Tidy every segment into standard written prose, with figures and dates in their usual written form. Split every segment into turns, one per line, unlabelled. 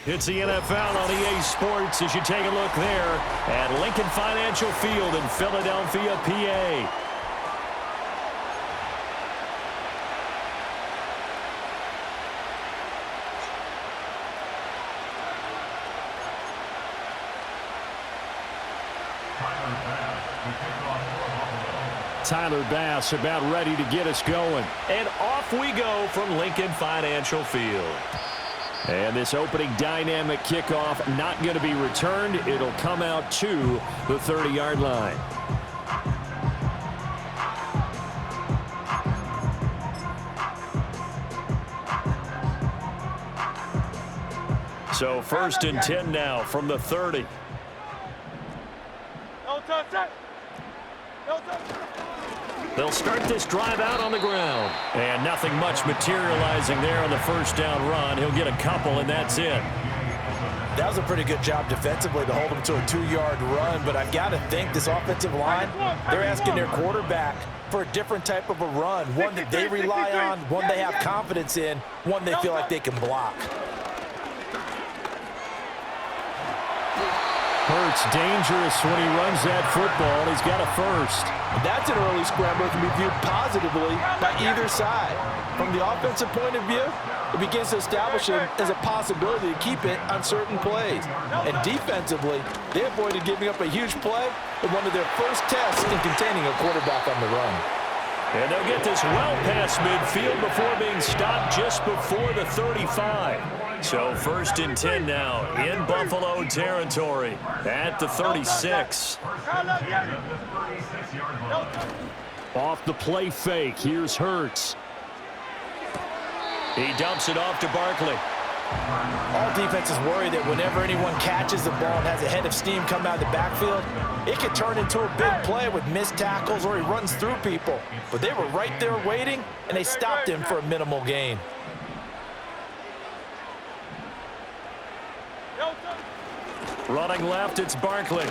It's the NFL on EA Sports as you take a look there at Lincoln Financial Field in Philadelphia, PA. Tyler Bass about ready to get us going. And off we go from Lincoln Financial Field. And this opening dynamic kickoff not going to be returned. It'll come out to the 30-yard line. So 1st and 10 now from the 30.
No touch.
They'll start this drive out on the ground. And nothing much materializing there on the first down run. He'll get a couple, and that's it.
That was a pretty good job defensively to hold him to a 2-yard run, but I've got to think this offensive line, they're asking their quarterback for a different type of a run, one that they rely on, one they have confidence in, one they feel like they can block.
Hurts dangerous when he runs that football. He's got a first.
That's an early scramble that can be viewed positively by either side. From the offensive point of view, it begins to establish him as a possibility to keep it on certain plays. And defensively, they avoided giving up a huge play in one of their first tests in containing a quarterback on the run.
And they'll get this well past midfield before being stopped just before the 35. So 1st and 10 now in Buffalo territory at the 36. Off the play fake, here's Hurts. He dumps it off to Barkley.
All defenses worry that whenever anyone catches the ball and has a head of steam come out of the backfield, it could turn into a big play with missed tackles or he runs through people. But they were right there waiting, and they stopped him for a minimal gain.
Running left, it's Barkley.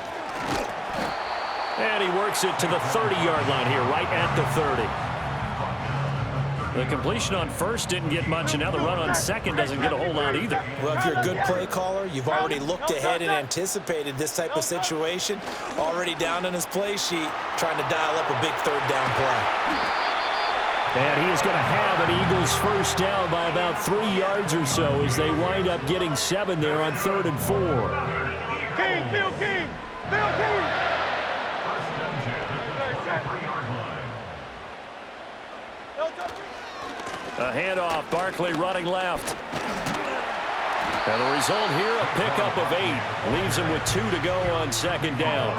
And he works it to the 30-yard line here, right at the 30. The completion on first didn't get much, and now the run on second doesn't get a whole lot either.
Well, if you're a good play caller, you've already looked ahead and anticipated this type of situation. Already down on his play sheet, trying to dial up a big third down play.
And he is going to have an Eagles first down by about 3 yards or so as they wind up getting 7 there on 3rd and 4.
Bill King!
A handoff, Barkley running left. And the result here, a pickup of 8. Leaves him with 2 to go on 2nd down.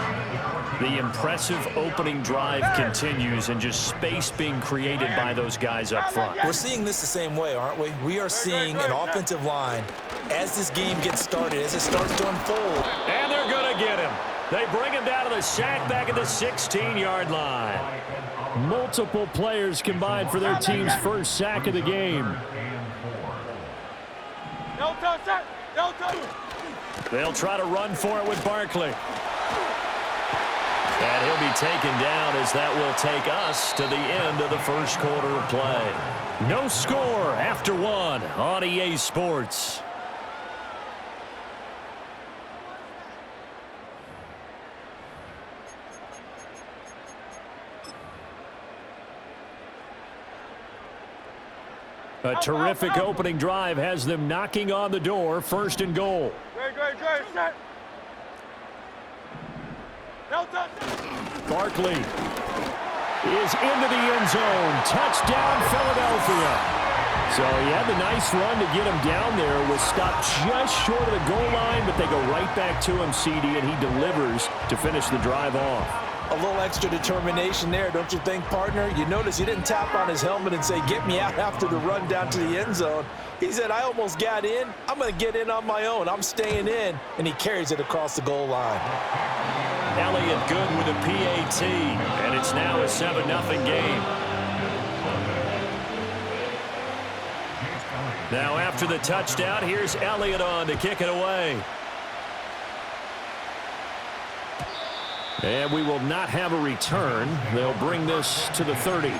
The impressive opening drive continues and just space being created by those guys up front.
We're seeing this the same way, aren't we? We are seeing an offensive line as this game gets started, as it starts to unfold.
And they're going to get him. They bring him down to the sack back at the 16-yard line. Multiple players combined for their team's first sack of the game.
No touch.
They'll try to run for it with Barkley. And he'll be taken down as that will take us to the end of the first quarter of play. No score after 1 on EA Sports. A terrific opening drive has them knocking on the door. 1st and goal.
Great, set. No touch.
Barkley is into the end zone. Touchdown, Philadelphia. So he had the nice run to get him down there. Was stopped just short of the goal line, but they go right back to him, CD, and he delivers to finish the drive off.
A little extra determination there, don't you think, partner? You notice he didn't tap on his helmet and say, get me out after the run down to the end zone. He said, I almost got in. I'm going to get in on my own. I'm staying in. And he carries it across the goal line.
Elliott good with a PAT, and it's now a 7-0 game. Now after the touchdown, here's Elliott on to kick it away. And we will not have a return. They'll bring this to the 30.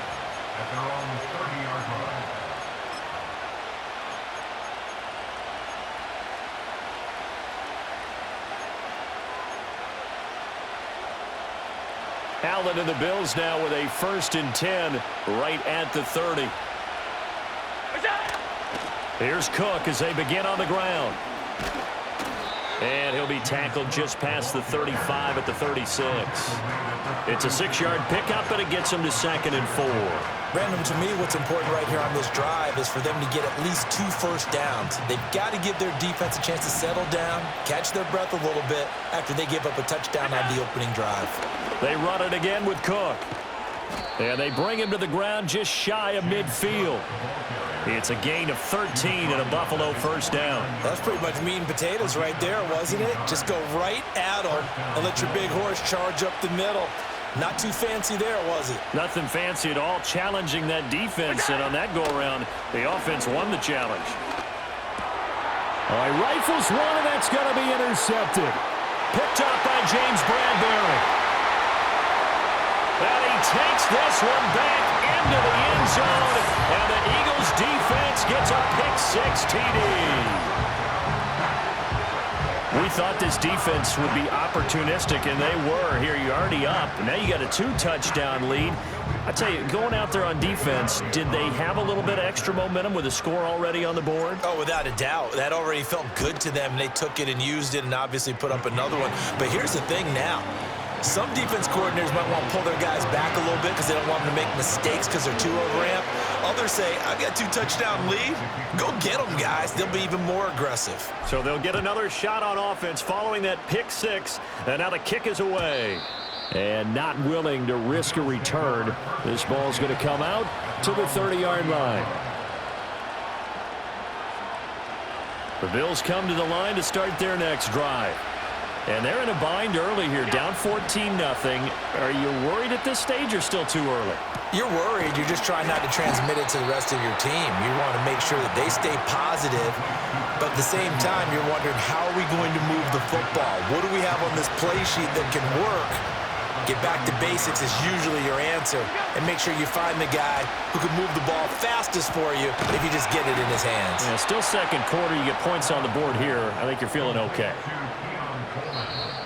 Allen and the Bills now with a 1st and 10 right at the 30. Here's Cook as they begin on the ground. And he'll be tackled just past the 35 at the 36. It's a 6-yard pickup, but it gets him to 2nd and 4.
Brandon, to me, what's important right here on this drive is for them to get at least 2 first downs. They've got to give their defense a chance to settle down, catch their breath a little bit after they give up a touchdown on the opening drive.
They run it again with Cook. And they bring him to the ground just shy of midfield. It's a gain of 13 and a Buffalo 1st down.
That's pretty much meat and potatoes right there, wasn't it? Just go right at them and let your big horse charge up the middle. Not too fancy there, was it?
Nothing fancy at all, challenging that defense. And on that go-around, the offense won the challenge. All right, rifles one, and that's going to be intercepted. Picked up by James Bradbury. And he takes this one back into the end zone. And the Eagles defense gets a pick-6 TD. We thought this defense would be opportunistic, and they were. Here, you're already up. Now you got a 2-touchdown lead. I tell you, going out there on defense, did they have a little bit of extra momentum with a score already on the board?
Oh, without a doubt. That already felt good to them. They took it and used it and obviously put up another one. But here's the thing now. Some defense coordinators might want to pull their guys back a little bit because they don't want them to make mistakes because they're too overamped. Others say, I've got 2-touchdown lead. Go get them, guys. They'll be even more aggressive.
So they'll get another shot on offense following that pick-6. And now the kick is away. And not willing to risk a return. This ball's going to come out to the 30-yard line. The Bills come to the line to start their next drive. And they're in a bind early here, down 14-0. Are you worried at this stage or still too early?
You're worried. You're just trying not to transmit it to the rest of your team. You want to make sure that they stay positive. But at the same time, you're wondering, how are we going to move the football? What do we have on this play sheet that can work? Get back to basics is usually your answer. And make sure you find the guy who can move the ball fastest for you if you just get it in his hands.
Yeah, still second quarter. You get points on the board here. I think you're feeling okay.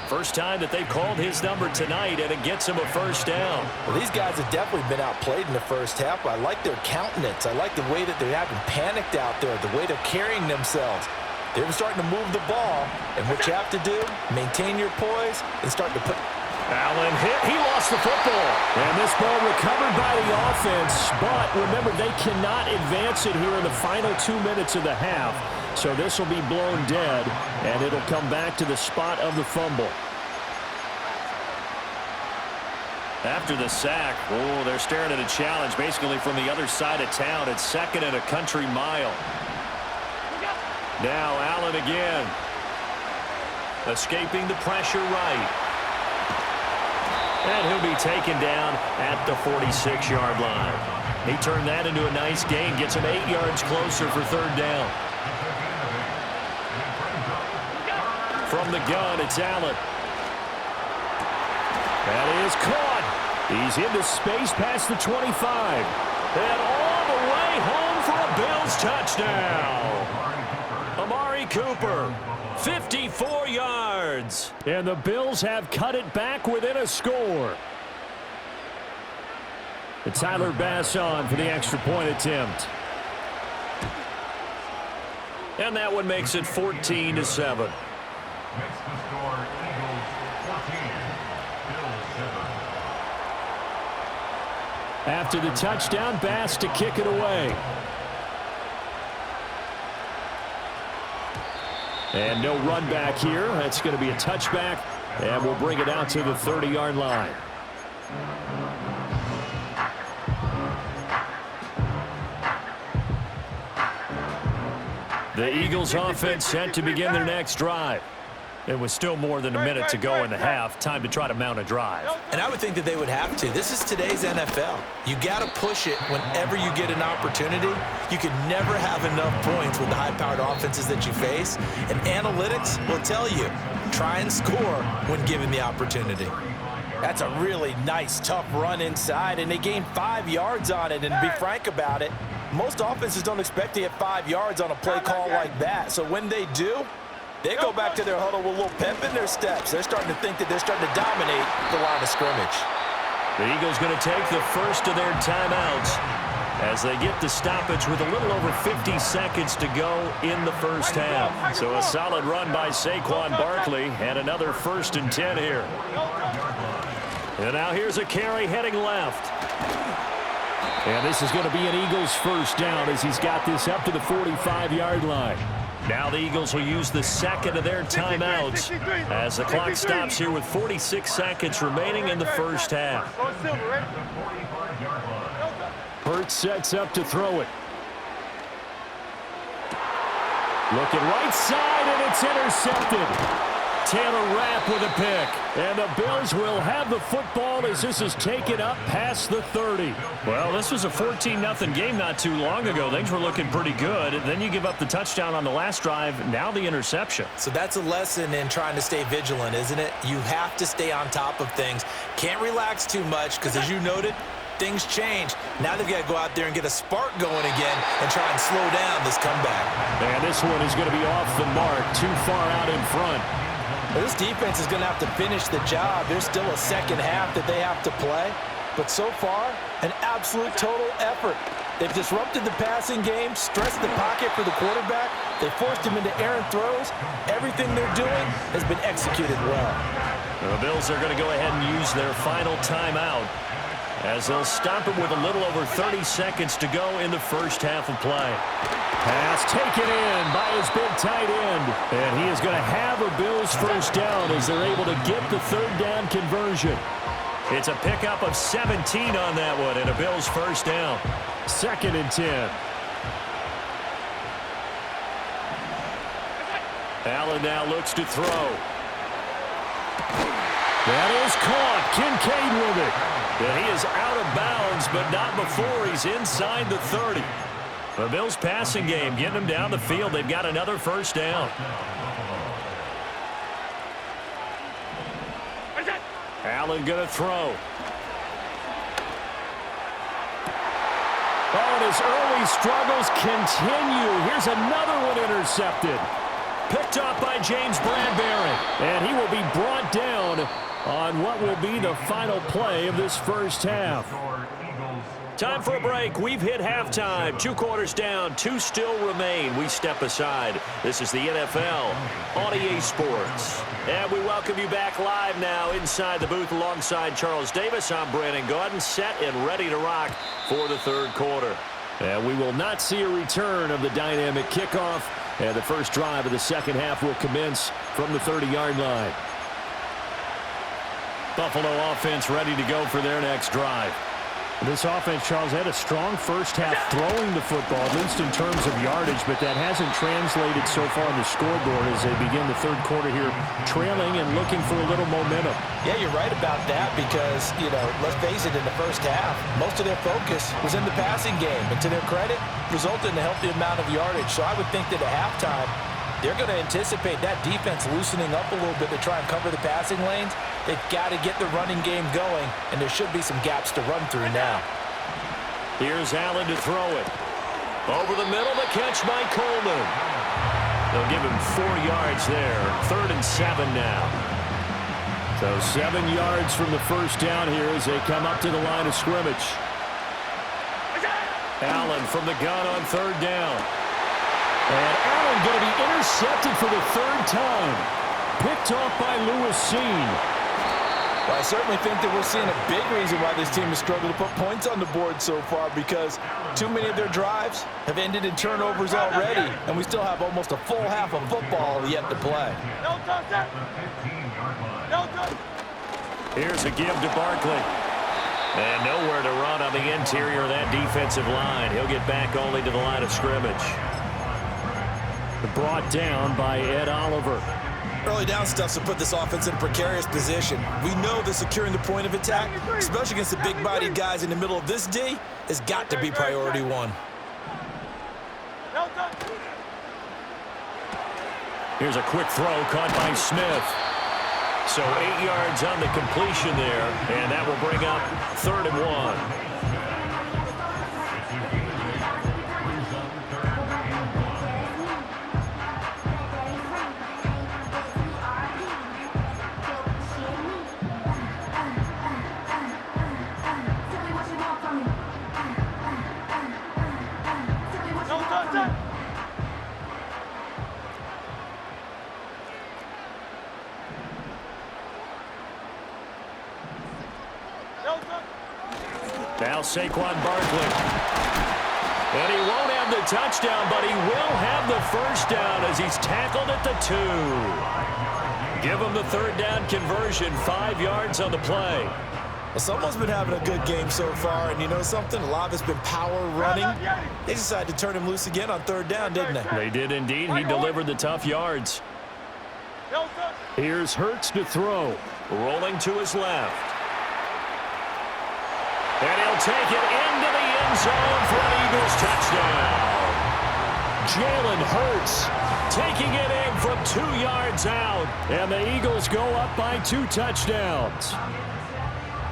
First time that they've called his number tonight, and it gets him a 1st down.
Well, these guys have definitely been outplayed in the first half. I like their countenance. I like the way that they're having panicked out there, the way they're carrying themselves. They're starting to move the ball, and what you have to do, maintain your poise and start to put...
Allen hit. He lost the football. And this ball recovered by the offense. But remember, they cannot advance it here in the final 2 minutes of the half. So this will be blown dead, and it'll come back to the spot of the fumble. After the sack, oh, they're staring at a challenge basically from the other side of town. It's 2nd and a country mile. Now Allen again. Escaping the pressure right. And he'll be taken down at the 46-yard line. He turned that into a nice gain, gets him 8 yards closer for 3rd down. From the gun, it's Allen. That is caught. He's into space past the 25. And all the way home for a Bills touchdown. Amari Cooper, 54 yards. And the Bills have cut it back within a score. And Tyler Bass on for the extra point attempt. And that one makes it 14-7. After the touchdown, Bass to kick it away. And no run back here. That's going to be a touchback, and we'll bring it out to the 30-yard line. The Eagles offense set to begin their next drive. It was still more than a minute to go in the half. Time to try to mount a drive.
And I would think that they would have to. This is today's NFL. You got to push it whenever you get an opportunity. You can never have enough points with the high-powered offenses that you face. And analytics will tell you, try and score when given the opportunity.
That's a really nice, tough run inside, and they gained 5 yards on it. And to be frank about it, most offenses don't expect to get 5 yards on a play call like that. So when they do, they go back to their huddle with a little pep in their steps. They're starting to think that they're starting to dominate the line of scrimmage.
The Eagles going to take the first of their timeouts as they get the stoppage with a little over 50 seconds to go in the first half. So a solid run by Saquon Barkley and another 1st and 10 here. And now here's a carry heading left. And this is going to be an Eagles first down as he's got this up to the 45-yard line. Now the Eagles will use the second of their timeouts as the clock stops here with 46 seconds remaining in the first half.
Hurts sets up to throw it. Looking right side, and it's intercepted. Taylor Rapp with a pick. And the Bills will have the football as this is taken up past the 30.
Well, this was a 14-0 game not too long ago. Things were looking pretty good. And then you give up the touchdown on the last drive. Now the interception.
So that's a lesson in trying to stay vigilant, isn't it? You have to stay on top of things. Can't relax too much because, as you noted, things change. Now they've got to go out there and get a spark going again and try and slow down this comeback.
And this one is going to be off the mark, too far out in front.
Well, this defense is going to have to finish the job. There's still a second half that they have to play. But so far, an absolute total effort. They've disrupted the passing game, stressed the pocket for the quarterback. They forced him into errant throws. Everything they're doing has been executed well.
The Bills are going to go ahead and use their final timeout as they'll stop it with a little over 30 seconds to go in the first half of play.
Pass taken in by his big tight end. And he is going to have a Bills first down as they're able to get the third down conversion.
It's a pickup of 17 on that one and a Bills first down.
2nd and 10.
Allen now looks to throw.
That is caught. Kincaid with it.
And he is out of bounds, but not before he's inside the 30. The Bills passing game getting them down the field. They've got another first down. Allen going to throw.
Oh, and his early struggles continue. Here's another one intercepted.
Picked off by James Bradbury.
And he will be brought down on what will be the final play of this first half.
Time for a break. We've hit halftime. 2 quarters down. 2 still remain. We step aside. This is the NFL on EA Sports. And we welcome you back live now inside the booth alongside Charles Davis. I'm Brandon Gaudin, set and ready to rock for the third quarter.
And we will not see a return of the dynamic kickoff. And the first drive of the second half will commence from the 30-yard line.
Buffalo offense ready to go for their next drive.
This offense, Charles, had a strong first half throwing the football, at least in terms of yardage, but that hasn't translated so far on the scoreboard as they begin the third quarter here, trailing and looking for a little momentum.
Yeah, you're right about that because, let's face it, in the first half, most of their focus was in the passing game. And to their credit, resulted in a healthy amount of yardage. So I would think that at halftime, they're going to anticipate that defense loosening up a little bit to try and cover the passing lanes. They've got to get the running game going, and there should be some gaps to run through now.
Here's Allen to throw it. Over the middle, the catch by Coleman. They'll give him 4 yards there. 3rd and 7 now.
So 7 yards from the first down here as they come up to the line of scrimmage.
Allen from the gun on 3rd down.
And Allen going to be intercepted for the 3rd time. Picked off by Lewis Cine.
Well, I certainly think that we're seeing a big reason why this team has struggled to put points on the board so far because too many of their drives have ended in turnovers already, and we still have almost a full half of football yet to play.
Here's a give to Barkley. And nowhere to run on the interior of that defensive line. He'll get back only to the line of scrimmage.
Brought down by Ed Oliver.
Early down stuff to put this offense in a precarious position. We know that securing the point of attack, especially against the big-bodied guys in the middle of this D, has got to be priority 1.
Here's a quick throw caught by Smith. So 8 yards on the completion there, and that will bring up 3rd and 1. Now Saquon Barkley. And he won't have the touchdown, but he will have the first down as he's tackled at the 2. Give him the third down conversion, 5 yards on the play.
Well, someone's been having a good game so far, and you know something? A lot of it's been power running. They decided to turn him loose again on third down, didn't they?
They did indeed. He delivered the tough yards. Here's Hurts to throw. Rolling to his left. And he'll take it into the end zone for an Eagles touchdown. Jalen Hurts taking it in from 2 yards out. And the Eagles go up by 2 touchdowns.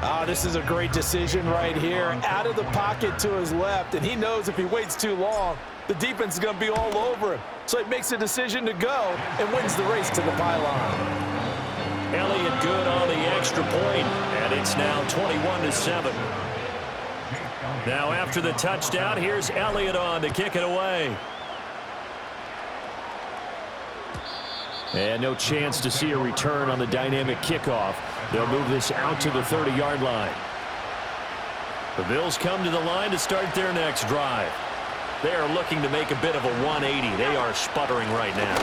Oh, this is a great decision right here. Out of the pocket to his left, and he knows if he waits too long, the defense is going to be all over him. So he makes a decision to go and wins the race to the pylon.
Elliott good on the extra point, and it's now 21-7. Now after the touchdown, here's Elliott on to kick it away. And no chance to see a return on the dynamic kickoff. They'll move this out to the 30-yard line. The Bills come to the line to start their next drive. They are looking to make a bit of a 180. They are sputtering right now.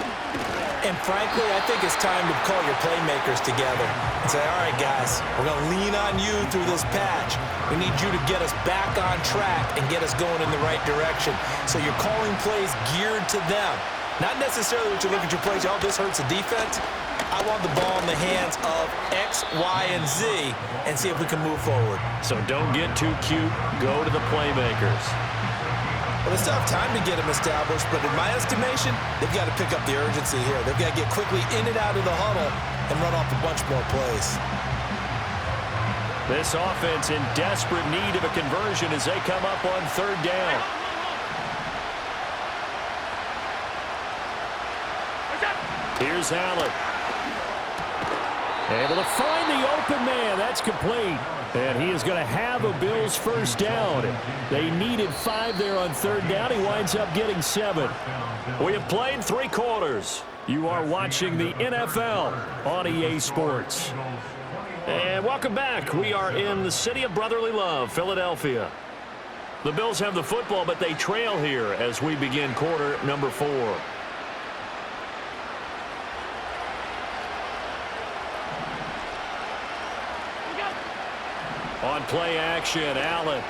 And frankly, I think it's time to call your playmakers together and say, all right, guys, we're going to lean on you through this patch. We need you to get us back on track and get us going in the right direction. So you're calling plays geared to them. Not necessarily what you look at your plays, oh, this hurts the defense. I want the ball in the hands of X, Y, and Z and see if we can move forward.
So don't get too cute. Go to the playmakers.
Well, they still have time to get them established, but in my estimation, they've got to pick up the urgency here. They've got to get quickly in and out of the huddle and run off a bunch more plays.
This offense in desperate need of a conversion as they come up on third down. Here's Allen. Able to find the open man. That's complete. And he is going to have a Bills first down. They needed 5 there on third down. He winds up getting 7. We have played 3 quarters. You are watching the NFL on EA Sports. And welcome back. We are in the city of brotherly love, Philadelphia. The Bills have the football, but they trail here as we begin quarter number 4. On play action, Allen.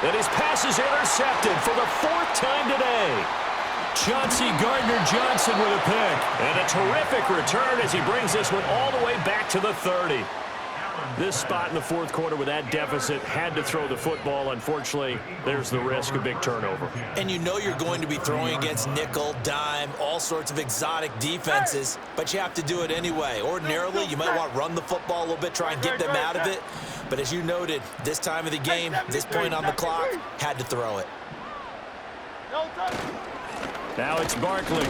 And his pass is intercepted for the 4th time today. Chauncey Gardner-Johnson with a pick. And a terrific return as he brings this one all the way back to the 30. This spot in the 4th quarter with that deficit had to throw the football. Unfortunately, there's the risk of big turnover.
And you know you're going to be throwing against nickel, dime, all sorts of exotic defenses, but you have to do it anyway. Ordinarily, you might want to run the football a little bit, try and get them out of it. But as you noted, this time of the game, this point on the clock, had to throw it.
Now it's Barkley.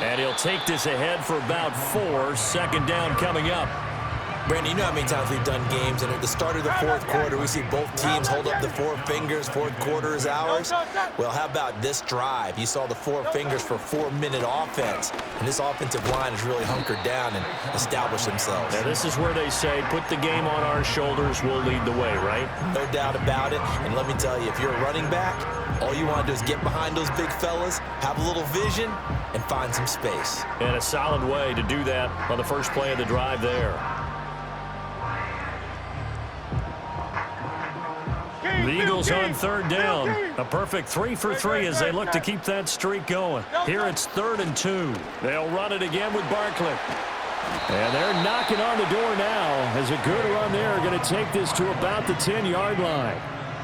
And he'll take this ahead for about 4. Second down coming up.
Brandon, you know how many times we've done games, and at the start of the 4th quarter, we see both teams hold up the 4 fingers, 4th quarter is ours. Well, how about this drive? You saw the 4 fingers for 4-minute offense, and this offensive line has really hunkered down and established themselves.
Now, this is where they say, put the game on our shoulders, we'll lead the way, right?
No doubt about it, and let me tell you, if you're a running back, all you want to do is get behind those big fellas, have a little vision, and find some space.
And a solid way to do that on the first play of the drive there. The Eagles on third down. A perfect 3 for 3 as they look to keep that streak going. Here it's 3rd and 2. They'll run it again with Barkley. And they're knocking on the door now as a good run there going to take this to about the 10-yard line.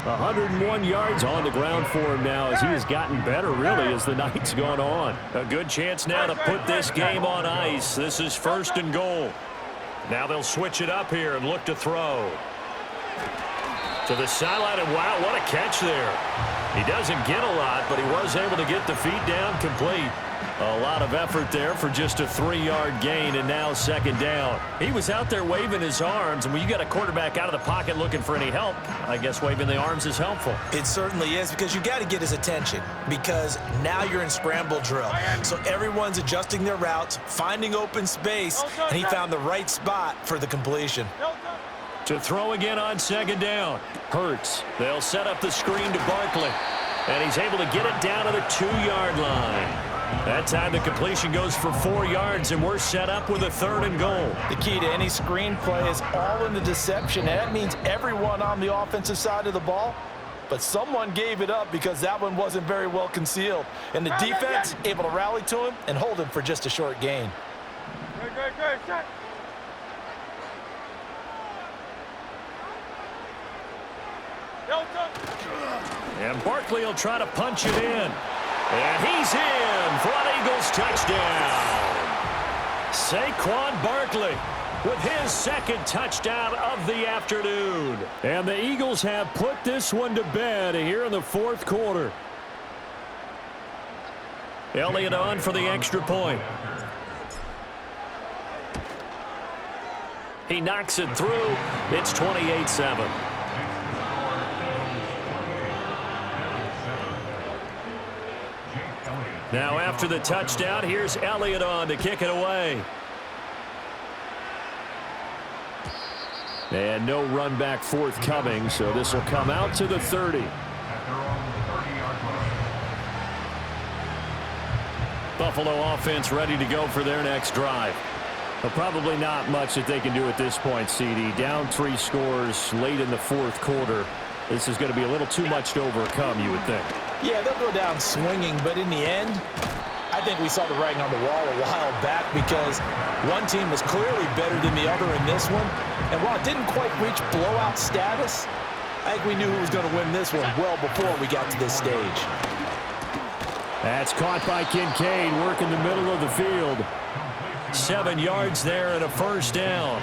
101 yards on the ground for him now as he has gotten better really as the night's gone on. A good chance now to put this game on ice. This is 1st and goal. Now they'll switch it up here and look to throw. To the sideline, and wow, what a catch there. He doesn't get a lot, but he was able to get the feet down complete. A lot of effort there for just a 3-yard gain, and now 2nd down. He was out there waving his arms, and when you got a quarterback out of the pocket looking for any help, I guess waving the arms is helpful.
It certainly is, because you got to get his attention, because now you're in scramble drill. So everyone's adjusting their routes, finding open space, and he found the right spot for the completion.
To throw again on second down. Hurts. They'll set up the screen to Barkley. And he's able to get it down to the 2-yard line. That time the completion goes for 4 yards, and we're set up with a 3rd and goal.
The key to any screen play is all in the deception, and that means everyone on the offensive side of the ball. But someone gave it up because that one wasn't very well concealed. And the defense able to rally to him and hold him for just a short gain.
Great, set. No touch.
And Barkley will try to punch it in. And he's in for an Eagles touchdown. Saquon Barkley with his 2nd touchdown of the afternoon.
And the Eagles have put this one to bed here in the 4th quarter.
Elliott on for the extra point. He knocks it through. It's 28-7. Now after the touchdown, here's Elliott on to kick it away.
And no run back forthcoming, so this will come out to the 30.
Buffalo offense ready to go for their next drive.
Well, probably not much that they can do at this point, CD. Down 3 scores late in the 4th quarter. This is going to be a little too much to overcome, you would think.
Yeah, they'll go down swinging, but in the end, I think we saw the writing on the wall a while back because one team was clearly better than the other in this one. And while it didn't quite reach blowout status, I think we knew who was going to win this one well before we got to this stage.
That's caught by Kincaid, working the middle of the field.
7 yards there and a 1st down.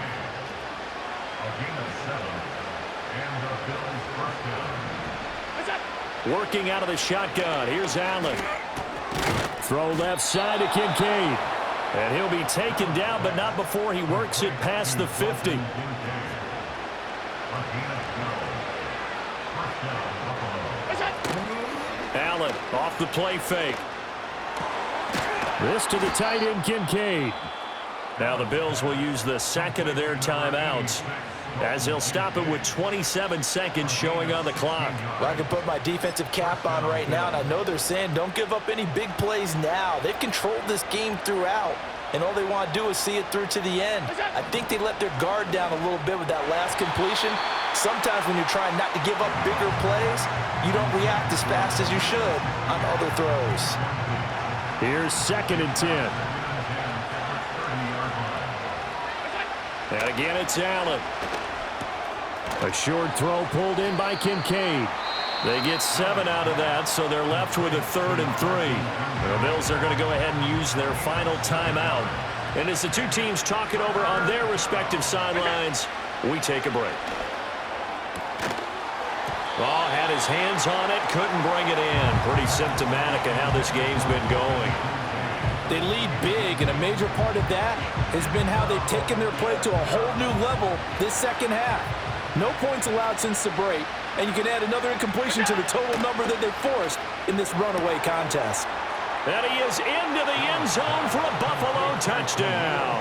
Working out of the shotgun. Here's Allen.
Throw left side to Kincaid.
And he'll be taken down, but not before he works it past the 50. Allen off the play fake.
This to the tight end, Kincaid.
Now the Bills will use the 2nd of their timeouts as they'll stop it with 27 seconds showing on the clock.
Well, I can put my defensive cap on right now, and I know they're saying don't give up any big plays now. They've controlled this game throughout, and all they want to do is see it through to the end. I think they let their guard down a little bit with that last completion. Sometimes when you're trying not to give up bigger plays, you don't react as fast as you should on other throws.
Here's 2nd and 10.
And again, it's Allen.
A short throw pulled in by Kincaid.
They get 7 out of that, so they're left with a 3rd and 3. The Bills are going to go ahead and use their final timeout. And as the two teams talk it over on their respective sidelines, we take a break. Oh, had his hands on it, couldn't bring it in. Pretty symptomatic of how this game's been going.
They lead big, and a major part of that has been how they've taken their play to a whole new level this second half. No points allowed since the break, and you can add another incompletion to the total number that they forced in this runaway contest.
And he is into the end zone for a Buffalo touchdown.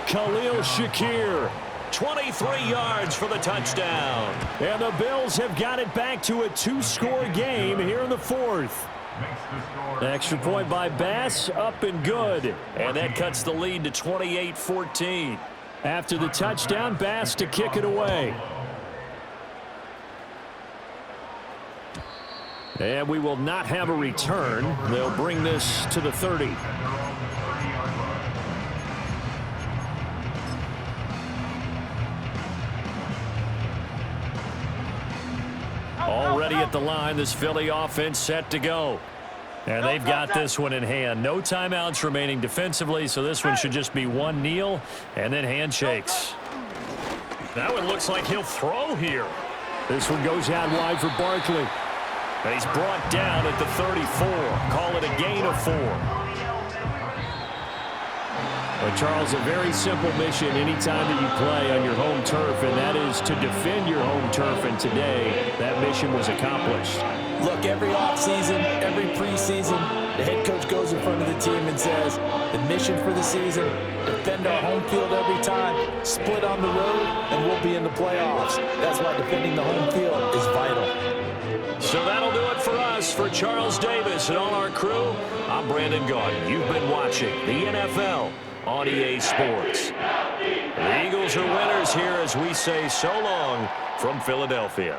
Khalil Shakir.
23 yards for the touchdown.
And the Bills have got it back to a 2-score game here in the 4th. Extra point by Bass, up and good.
And that cuts the lead to 28-14.
After the touchdown, Bass to kick it away. And we will not have a return. They'll bring this to the 30.
Already at the line, this Philly offense set to go. And they've got this one in hand. No timeouts remaining defensively, so this one should just be one kneel and then handshakes. That one looks like he'll throw here.
This one goes out wide for Barkley.
And he's brought down at the 34. Call it a gain of 4.
Well, Charles, a very simple mission anytime that you play on your home turf, and that is to defend your home turf. And today, that mission was accomplished.
Look, every offseason, every preseason, the head coach goes in front of the team and says, the mission for the season, defend our home field every time, split on the road, and we'll be in the playoffs. That's why defending the home field is vital.
So that'll do it for us. For Charles Davis and all our crew, I'm Brandon Gaudin. You've been watching the NFL on EA Sports. The Eagles are winners here as we say so long from Philadelphia.